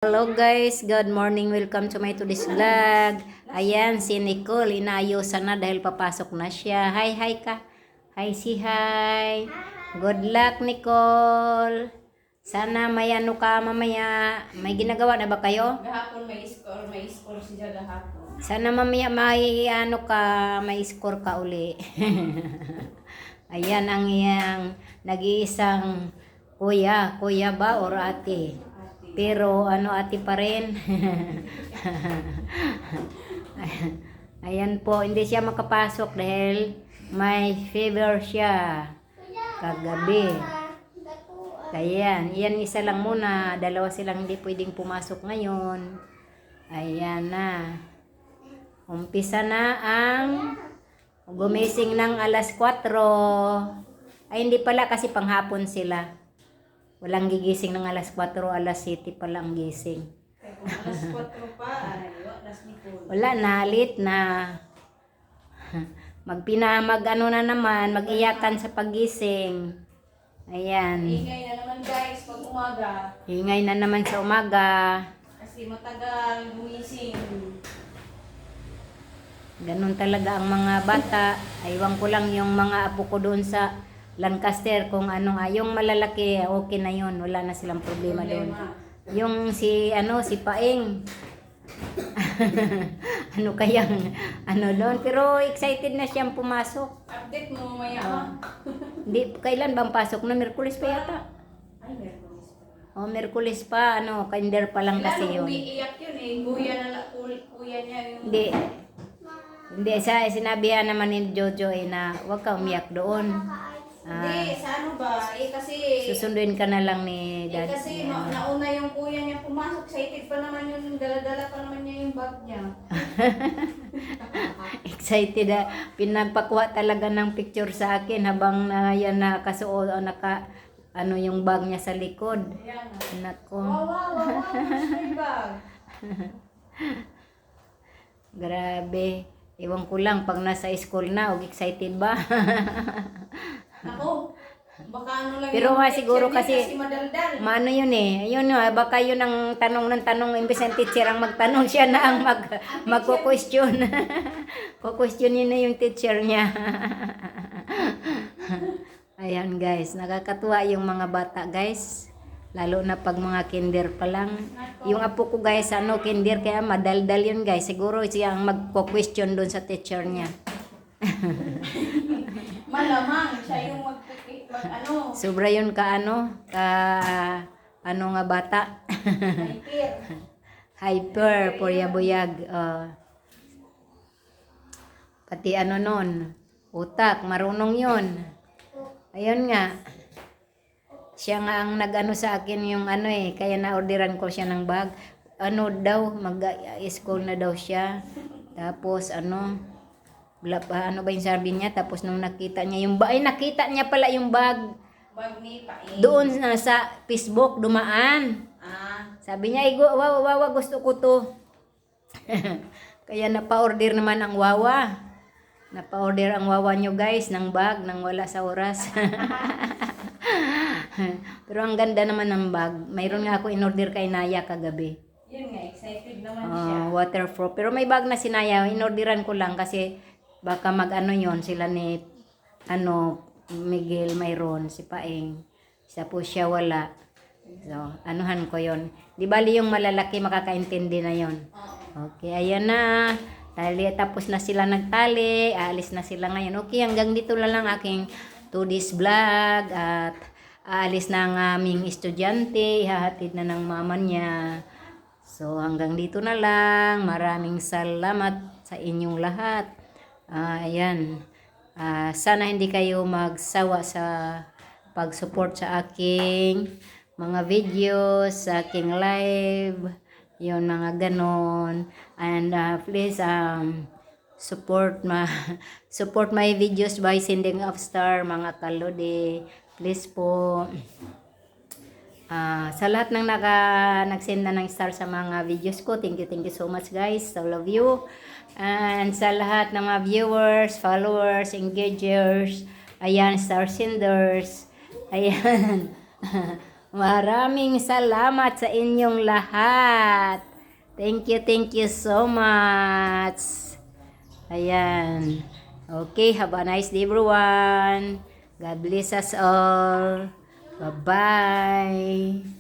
Hello guys, good morning. Welcome to my today's vlog. Ayan, si Nicole, inaayusan na dahil papasok na siya. Hi ka. Hi, si hi. Good luck, Nicole. Sana may ano ka mamaya. May ginagawa na ba kayo? Gahapon may score siya gahapon. Sana mamaya may ano ka, may score ka uli. Ayan ang iyang nag-iisang kuya ba or ate? Pero ano ate pa rin. Ayan po, hindi siya makapasok dahil may fever siya kagabi. Kaya yan isa lang muna, dalawa silang hindi pwedeng pumasok ngayon. Ayan na. Umpisa na ang gumising ng alas 4. Ay hindi pala kasi panghapon sila. Walang gigising ng alas 4, alas 7 pa lang gising. Kung alas 4 pa, alas Nicole. Wala na, late na. Mag na naman, mag-iyakan sa paggising. Ayan. Ingay na naman guys pag umaga. Hingay na naman sa umaga. Kasi matagal gumising. Ganun talaga ang mga bata. Aywan ko lang yung mga apo ko doon sa Lancaster kung ano yung malalaki okay na yun, wala na silang problema doon. Yung si Paeng ano kayang doon, pero excited na siyang pumasok. Update mo mamaya Hindi kailan bang pasok na Miyerkules pa yata? Ay, Miyerkules pa. Miyerkules pa, kinder pa lang kasi yun. Umiiyak yun kuya niya yung... Hindi, sinabihan naman ni Jojo na huwag ka umiyak doon. Hindi, sa ano ba? Kasi... Susunduin ka na lang ni Dad. kasi nauna yung kuya niya pumasok. Excited pa naman yun. Dala-dala pa naman niya yung bag niya. Excited pinagpakuha talaga ng picture sa akin habang yan nakasuot o yung bag niya sa likod. Ayan. Nako. Wow, may bag. Grabe. Ewan ko lang pag nasa school na, excited ba? Ako, baka ano lang Pero yung siguro picture niya kasi madaldal. Maano yun yun baka yun ang tanong ng tanong, imbes ng teacher ang magtanong, siya na ang magko-question. Ko-question yun na yung teacher niya. Ayan guys, nakakatuwa yung mga bata guys. Lalo na pag mga kinder pa lang. Yung apo ko guys, kinder, kaya madaldal yun guys. Siguro siya ang magko-question doon sa teacher niya. Malamang siya yung Sobra yun ka nga bata. hyper. Hyper, poryabuyag. Pati nun, utak, marunong yun. Ayun nga. Siya nga ang nag-ano sa akin yung kaya na-orderan ko siya ng bag. Mag-school na daw siya. Tapos ano ba yung sabi niya? Tapos nung nakita niya yung bag, nakita niya pala yung bag. Bag ni Paeng. Doon sa Facebook, dumaan. Sabi niya, wawa, gusto ko to. Kaya napa-order naman ang wawa. Napa-order ang wawa nyo guys ng bag nang wala sa oras. Pero ang ganda naman ng bag. Mayroon nga ako in-order kay Naya kagabi. Yun nga, excited naman siya. Waterproof. Pero may bag na si Naya, in-orderan ko lang kasi baka yun sila ni Miguel mayroon, si Paeng. Isa po siya wala. So, anuhan ko yon. Di bali yung malalaki makakaintindi na yon. Okay, ayan na. Tapos na sila nagtali. Aalis na sila ngayon. Okay, hanggang dito lang aking today's vlog. At aalis na ang aming estudyante. Ihahatid na ng mama niya. So, hanggang dito na lang. Maraming salamat sa inyong lahat. Ayan. Sana hindi kayo magsawa sa pag-support sa aking mga videos, sa aking live, yun mga ganon. And please support my videos by sending up star mga kalode. Please po. Sa lahat ng nagsend na ng star sa mga videos ko, thank you so much guys. I love you. And sa lahat ng mga viewers, followers, engagers, ayan, star senders, ayan. Maraming salamat sa inyong lahat. Thank you so much. Ayan. Okay, have a nice day everyone. God bless us all. Bye-bye.